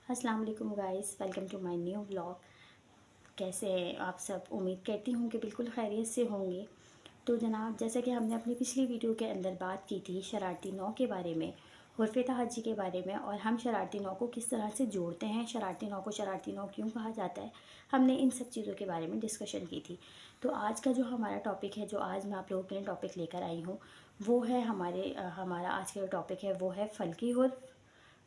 अस्सलाम वालेकुम guys, welcome to my new vlog. कैसे हैं आप सब? उम्मीद करती हूँ कि बिल्कुल खैरियत से होंगे। तो जनाब, जैसा कि हमने अपनी पिछली वीडियो के अंदर बात की थी शरारती नौ के बारे में, हुर्फ़े तहज्जी के बारे में, और हम शरारती नौ को किस तरह से जोड़ते हैं, शरारती नौ को शरारती नौ क्यों कहा जाता है, हमने इन सब चीज़ों के बारे में डिस्कशन की थी। तो आज का जो हमारा टॉपिक है, जो आज मैं आप लोगों के लिए टॉपिक लेकर आई हूँ, वो है हमारा आज का जो टॉपिक है वो है फ़ल्की हुर्फ़,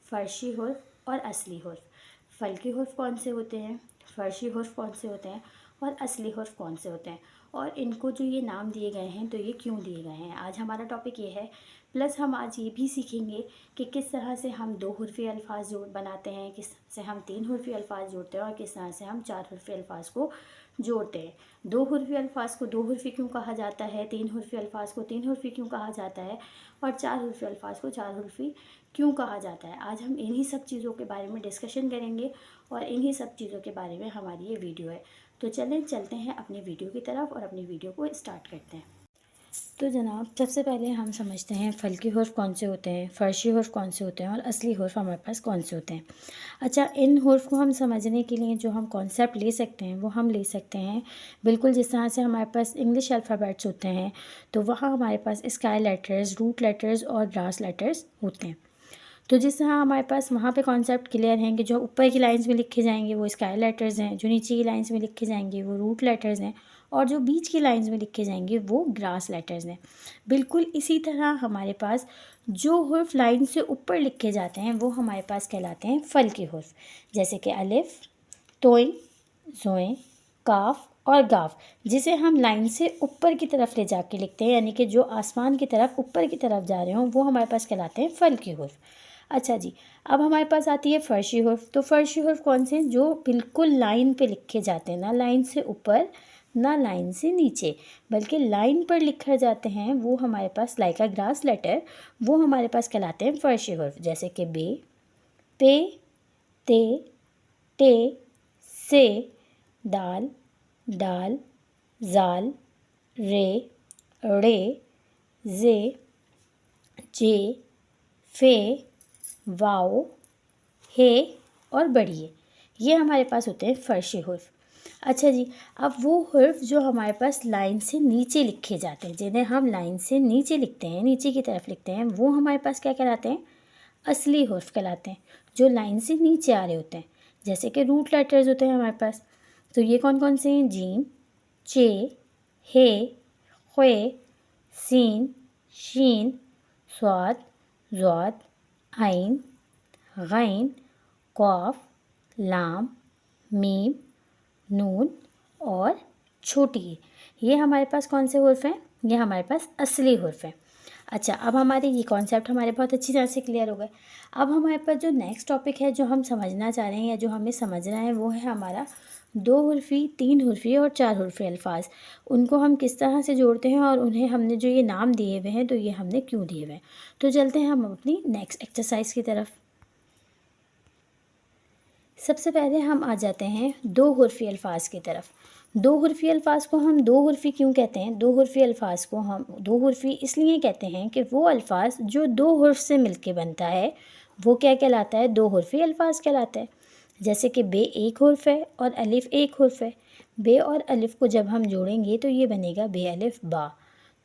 फ़र्शी हुर्फ़ और असली हुर्फ़। फ़ल्की हुर्फ़ कौन से होते हैं, फ़र्शी हुर्फ़ कौन से होते हैं, और असली हुर्फ़ कौन से होते हैं, और इनको जो ये नाम दिए गए हैं तो ये क्यों दिए गए हैं, आज हमारा टॉपिक ये है। प्लस हम आज ये भी सीखेंगे कि किस तरह से हम दो हुर्फ़ी अल्फ़ाज जोड़ बनाते हैं, किस से हम तीन हुर्फ़ी अल्फ़ाज जोड़ते हैं, और किस तरह से हम चार हुर्फ़ी अल्फ़ाज को जोड़ते हैं। दो हुर्फ़ी अल्फ़ाज को दो हुर्फ़ी क्यों कहा जाता है, तीन हुर्फ़ी अल्फ़ाज को तीन हुर्फ़ी क्यों कहा जाता है, और चार हुर्फ़ी अल्फ़ाज को चार हुर्फ़ी क्यों कहा जाता है। आज हम इन्हीं सब चीज़ों के बारे में डिस्कशन करेंगे और इन्हीं सब चीज़ों के बारे में हमारी ये वीडियो है। तो चलते हैं अपनी वीडियो की तरफ और अपनी वीडियो को स्टार्ट करते हैं। तो जनाब, सबसे पहले हम समझते हैं फ़ल्की हुर्फ़ कौन से होते हैं, फ़र्शी हुर्फ़ कौन से होते हैं, और असली हुर्फ़ हमारे पास कौन से होते हैं। अच्छा, इन हुर्फ़ को हम समझने के लिए जो हम कॉन्सेप्ट ले सकते हैं वो हम ले सकते हैं बिल्कुल जिस तरह से हमारे पास इंग्लिश अल्फ़ाबेट्स होते हैं, तो वहाँ हमारे पास स्काई लेटर्स, रूट लेटर्स और ग्रास लेटर्स होते हैं। तो जिस तरह हमारे पास वहाँ पे कॉन्सेप्ट क्लियर हैं कि जो ऊपर की लाइंस में लिखे जाएंगे वो स्काई लेटर्स हैं, जो नीचे की लाइंस में लिखे जाएंगे वो रूट लेटर्स हैं, और जो बीच की लाइंस में लिखे जाएंगे वो ग्रास लेटर्स हैं। बिल्कुल इसी तरह हमारे पास जो हुर्फ लाइन से ऊपर लिखे जाते हैं वो हमारे पास कहलाते हैं फ़ल्की हुर्फ, जैसे कि अलिफ, तोइन, ज़ोएं, काफ और गाफ, जिसे हम लाइन से ऊपर की तरफ ले जाके लिखते हैं, यानी कि जो आसमान की तरफ ऊपर की तरफ जा रहे हों वो हमारे पास कहलाते हैं फ़ल्की हुर्फ। अच्छा जी, अब हमारे पास आती है फ़र्शी हुर्फ। तो फ़र्शी हुर्फ कौन से हैं, जो बिल्कुल लाइन पे लिखे जाते हैं, ना लाइन से ऊपर ना लाइन से नीचे, बल्कि लाइन पर लिखे जाते हैं, वो हमारे पास लाइक अ ग्रास लेटर, वो हमारे पास कहलाते हैं फ़र्शी हुर्फ, जैसे कि बे, पे, ते, टे, से, दाल, डाल, जाल, रे, रे, जे, जे, फे, वाओ, हे और बढ़िए, ये हमारे पास होते हैं फ़र्शी हुर्फ। अच्छा जी, अब वो हुर्फ जो हमारे पास लाइन से नीचे लिखे जाते हैं, जिन्हें हम लाइन से नीचे लिखते हैं, नीचे की तरफ लिखते हैं, वो हमारे पास क्या कहलाते हैं, असली हुर्फ कहलाते हैं, जो लाइन से नीचे आ रहे होते हैं, जैसे कि रूट लेटर्स होते हैं हमारे पास। तो ये कौन कौन से हैं, जीम, चे, हे, ख्वे, सीन, शीन, स्वाद, ज़्वाद, आइन, गैन, क़ाफ, लाम, मीम, नून और छोटी ये हमारे पास कौन से हुर्फ हैं, ये हमारे पास असली हुर्फ हैं। अच्छा, अब हमारे ये कॉन्सेप्ट हमारे बहुत अच्छी तरह से क्लियर हो गए। अब हमारे पास जो नेक्स्ट टॉपिक है, जो हम समझना चाह रहे हैं या जो हमें समझना है, वो है हमारा दो हुर्फ़ी, तीन हुर्फ़ी और चार हुर्फ़ी अल्फ़ाज। उनको हम किस तरह से जोड़ते हैं और उन्हें हमने जो ये नाम दिए हुए हैं तो ये हमने क्यों दिए हुए हैं। तो चलते हैं हम अपनी नेक्स्ट एक्सरसाइज की तरफ। सबसे पहले हम आ जाते हैं दो हुर्फ़ी अल्फ़ाज की तरफ। दो हुर्फ़ी अल्फ़ाज को हम दो हुर्फ़ी क्यों कहते हैं, दो हुर्फ़ी अल्फ़ाज को हम दो हुर्फ़ी इसलिए कहते हैं कि वो अल्फ़ाज जो दो हुर्फ़ से मिलके बनता है वो क्या कहलाता है, दो हुर्फ़ी अल्फ़ाज कहलाता है। जैसे कि बे एक हुर्फ़ है और अलिफ़ एक हुर्फ़ है, बे और अलिफ़ को जब हम जोड़ेंगे तो ये बनेगा बे अलिफ़ बा।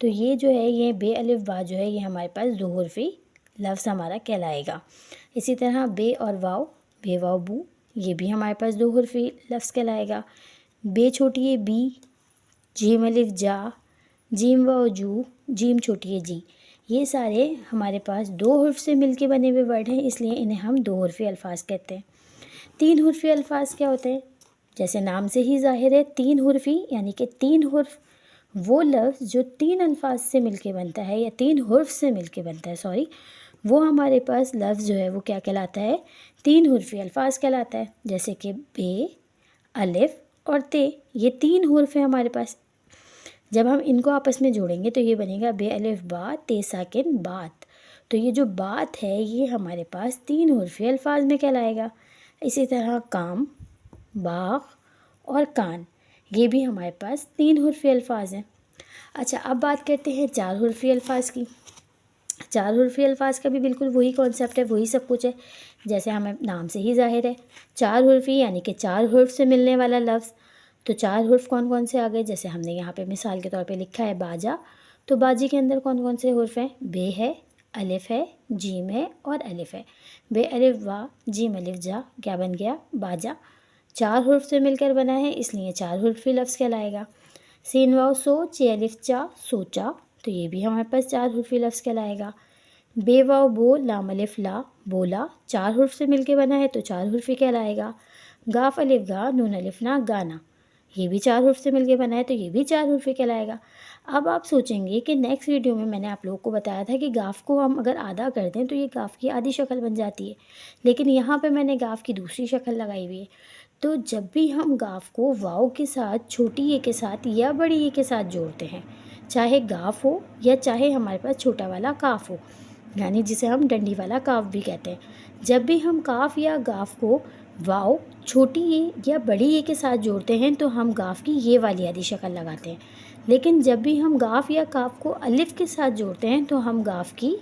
तो ये जो है, ये बे अलिफ़ बा जो है, ये हमारे पास दो हुर्फ़ी लफ्ज़ हमारा कहलाएगा। इसी तरह बे और वाव, बे वाव बू, ये भी हमारे पास दो हुर्फ़ी लफ्ज़ कहलाएगा। बे छोटी है बी, जीम अलिफ जा, जीम वाव जू, जीम छोटी है जी, ये सारे हमारे पास दो हुर्फ़ से मिलके बने हुए वर्ड हैं, इसलिए इन्हें हम दो हुर्फ़ी अल्फ़ाज कहते हैं। तीन हुर्फ़ी अल्फ़ाज क्या होते हैं, जैसे नाम से ही ज़ाहिर है, तीन हुर्फ़ी यानी कि तीन हुर्फ़, वो लफ्ज़ जो तीन अल्फ़ाज से मिलके बनता है या तीन हुर्फ़ से मिलके बनता है, सॉरी, वो हमारे पास लफ्ज़ जो है वो क्या कहलाता है, तीन हुर्फ़ी अल्फ़ाज कहलाता है। जैसे कि बे, अलिफ़ और ते, ये तीन हुर्फ़ हैं हमारे पास। जब हम इनको आपस में जोड़ेंगे तो ये बनेगा बे अलिफ़ बा ते साकिन बात। तो ये जो बात है ये हमारे पास तीन हुर्फ़ी अल्फ़ाज में कहलाएगा। इसी तरह काम, बाग़ और कान, ये भी हमारे पास तीन हुर्फ़ी अल्फ़ाज हैं। अच्छा, अब बात करते हैं चार हुर्फ़ी अल्फ़ाज की। चार हुर्फ़ी अल्फ़ाज का भी बिल्कुल वही कॉन्सेप्ट है, वही सब कुछ है। جیسے ہمیں نام سے ہی ظاہر ہے 4 حرفی یعنی کہ 4 حرف سے ملنے والا لفظ۔ تو 4 حرف کون کون سے آ گئے؟ جیسے ہم نے یہاں پہ مثال کے طور پہ لکھا ہے باجا، تو باجی کے اندر کون کون سے حرف ہیں؟ بے ہے، الف ہے، جیم ہے اور الف ہے۔ بے الف وا، جیم الف جا، کیا بن گیا؟ باجا۔ 4 حرف سے مل کر بنا ہے، اس لیے 4 حرفی لفظ کہلائے گا۔ سین واو سو، چے الف چا، سوچا، تو یہ بھی ہمارے پاس 4 حرفی لفظ کہلائے گا۔ بے واو بو، لام الف لا، بولا، 4 حرف سے مل کے بنا ہے تو 4 حرفی کہلائے گا۔ گاف الف گا، نون الف نا، گانا، یہ بھی 4 حرف سے مل کے بنا ہے تو یہ بھی 4 حرفی کہلائے گا۔ اب آپ سوچیں گے کہ نیکسٹ ویڈیو میں نے آپ لوگوں کو بتایا تھا کہ گاف کو ہم اگر آدھا کر دیں تو یہ گاف کی آدھی شکل بن جاتی ہے، لیکن یہاں پہ میں نے گاف کی دوسری شکل لگائی ہوئی ہے۔ تو جب بھی ہم گاف کو واو کے ساتھ، چھوٹی اے کے ساتھ یا بڑی اے کے ساتھ جوڑتے ہیں، چاہے گاف ہو یا چاہے ہمارے پاس چھوٹا والا کاف ہو، یعنی جسے ہم ڈنڈی والا کاف بھی کہتے ہیں، جب بھی ہم کاف یا گاف کو واو چھوٹی اے یا بڑی اے کے ساتھ جوڑتے ہیں تو ہم گاف کی یہ والی آدھی شکل لگاتے ہیں، لیکن جب بھی ہم گاف یا کاف کو الف کے ساتھ جوڑتے ہیں تو ہم گاف کی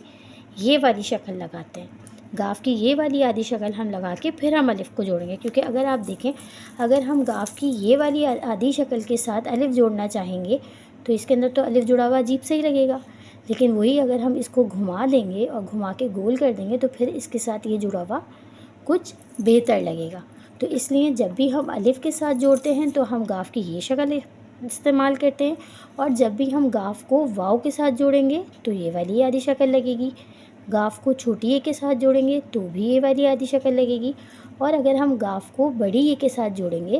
یہ والی شکل لگاتے ہیں۔ گاف کی یہ والی آدھی شکل ہم لگا کے پھر ہم الف کو جوڑیں گے، کیونکہ اگر آپ دیکھیں اگر ہم گاف کی یہ والی آدھی شکل کے ساتھ الف جوڑنا چاہیں گے تو اس کے اندر تو الف جڑا ہوا عجیب سے ہی لگے گا، لیکن وہی اگر ہم اس کو گھما دیں گے اور گھما کے گول کر دیں گے تو پھر اس کے ساتھ یہ جڑا ہوا کچھ بہتر لگے گا۔ تو اس لیے جب بھی ہم الف کے ساتھ جوڑتے ہیں تو ہم گاف کی یہ شکل استعمال کرتے ہیں، اور جب بھی ہم گاف کو واو کے ساتھ جوڑیں گے تو یہ والی آدھی شکل لگے گی، گاف کو چھوٹی اے کے ساتھ جوڑیں گے تو بھی یہ والی آدھی شکل لگے گی، اور اگر ہم گاف کو بڑی اے کے ساتھ جوڑیں گے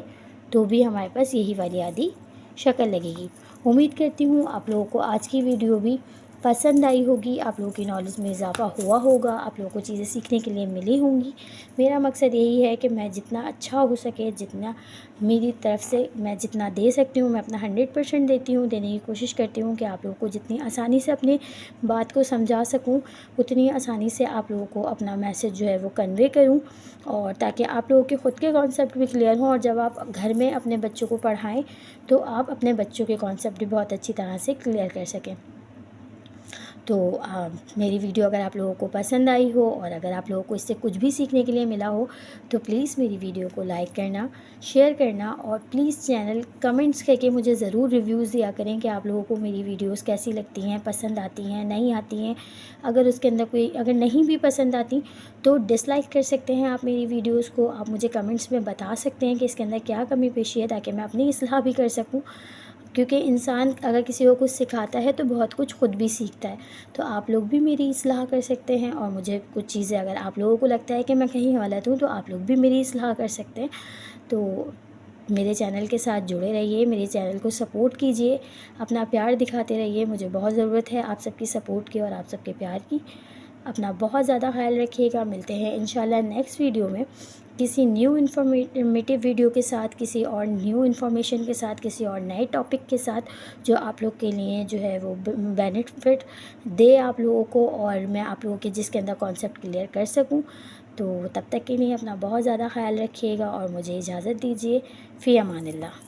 تو بھی ہمارے پاس یہی والی آدھی شکل لگے گی۔ امید کرتی ہوں آپ لوگوں کو آج کی ویڈیو بھی پسند آئی ہوگی، آپ لوگوں کی نالج میں اضافہ ہوا ہوگا، آپ لوگوں کو چیزیں سیکھنے کے لیے ملی ہوں گی۔ میرا مقصد یہی ہے کہ میں جتنا اچھا ہو سکے، جتنا میری طرف سے میں جتنا دے سکتی ہوں میں اپنا 100% دیتی ہوں، دینے کی کوشش کرتی ہوں کہ آپ لوگوں کو جتنی آسانی سے اپنی بات کو سمجھا سکوں اتنی آسانی سے آپ لوگوں کو اپنا میسج جو ہے وہ کنوے کروں، اور تاکہ آپ لوگوں کے خود کے کانسیپٹ بھی کلیئر ہوں، اور جب آپ گھر میں اپنے بچوں کو پڑھائیں تو آپ اپنے بچوں کے کانسیپٹ بھی بہت اچھی طرح سے کلیئر کر سکیں۔ تو میری ویڈیو اگر آپ لوگوں کو پسند آئی ہو اور اگر آپ لوگوں کو اس سے کچھ بھی سیکھنے کے لیے ملا ہو تو پلیز میری ویڈیو کو لائک کرنا، شیئر کرنا، اور پلیز چینل کمنٹس کر کے مجھے ضرور ریویوز دیا کریں کہ آپ لوگوں کو میری ویڈیوز کیسی لگتی ہیں، پسند آتی ہیں، نہیں آتی ہیں۔ اگر اس کے اندر کوئی اگر نہیں بھی پسند آتی تو ڈس لائک کر سکتے ہیں آپ میری ویڈیوز کو، آپ مجھے کمنٹس میں بتا سکتے ہیں کہ اس کے اندر کیا کمی پیشی ہے تاکہ میں اپنی اصلاح بھی کر سکوں، کیونکہ انسان اگر کسی کو کچھ سکھاتا ہے تو بہت کچھ خود بھی سیکھتا ہے۔ تو آپ لوگ بھی میری اصلاح کر سکتے ہیں، اور مجھے کچھ چیزیں اگر آپ لوگوں کو لگتا ہے کہ میں کہیں غلط ہوں تو آپ لوگ بھی میری اصلاح کر سکتے ہیں۔ تو میرے چینل کے ساتھ جڑے رہیے، میرے چینل کو سپورٹ کیجیے، اپنا پیار دکھاتے رہیے، مجھے بہت ضرورت ہے آپ سب کی سپورٹ کی اور آپ سب کے پیار کی۔ اپنا بہت زیادہ خیال رکھیے گا، ملتے ہیں انشاءاللہ نیکسٹ ویڈیو میں کسی نیو انفارمیٹیو ویڈیو کے ساتھ، کسی اور نیو انفارمیشن کے ساتھ، کسی اور نئے ٹاپک کے ساتھ جو آپ لوگ کے لیے جو ہے وہ بینیفٹ دے آپ لوگوں کو، اور میں آپ لوگوں کے جس کے اندر کانسیپٹ کلیئر کر سکوں۔ تو تب تک کے لیے اپنا بہت زیادہ خیال رکھیے گا اور مجھے اجازت دیجیے۔ فی امان اللہ۔